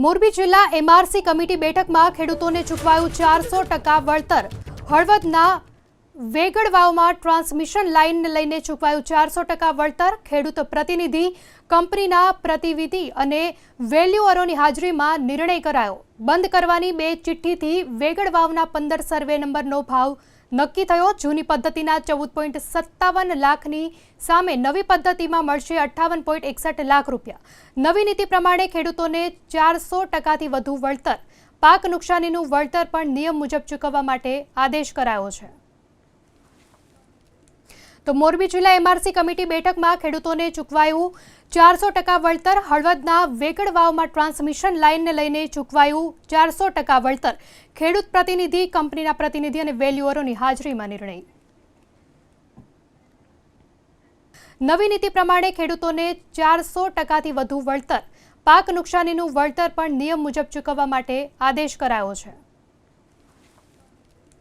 મોરબી જિલ્લા MRC committee બેઠકમાં ખેડૂતોને ચૂકવાયું 400% વળતર। હળવદના વેગડવાવમાં ટ્રાન્સમિશન લાઇનને લઈને ચૂકવાયું 400% વળતર। ખેડૂત પ્રતિનિધિ, કંપનીના પ્રતિનિધિ અને વેલ્યુઅરોની હાજરીમાં નિર્ણય કરાયો। બંધ કરવાની 2 ચિઠ્ઠીથી વેગડવાવના 15 સર્વે નંબરનો ભાવ નક્કી થયો। જૂની પદ્ધતિના 14.57 લાખની સામે નવી પદ્ધતિમાં મળશે 58.61 લાખ રૂપિયા। નવી નીતિ પ્રમાણે ખેડૂતોને 400%થી વધુ વળતર, પાક નુકસાનીનું વળતર પણ નિયમ મુજબ ચૂકવવા માટે આદેશ કરાયો છે। તો મોરબી જિલ્લા એમઆરસી કમિટી બેઠકમાં ખેડૂતોને ચૂકવાયું 400% વળતર। હળવદના વેગડવાવમાં ટ્રાન્સમિશન લાઇનને લઈને ચૂકવાયું 400% વળતર। ખેડૂત પ્રતિનિધિ, કંપનીના પ્રતિનિધિ અને વેલ્યુઅરોની હાજરીમાં નિર્ણય। નવી નીતિ પ્રમાણે ખેડૂતોને 400%થી વધુ વળતર, પાક નુકસાનીનું વળતર પણ નિયમ મુજબ ચૂકવવા માટે આદેશ કરાયો છે।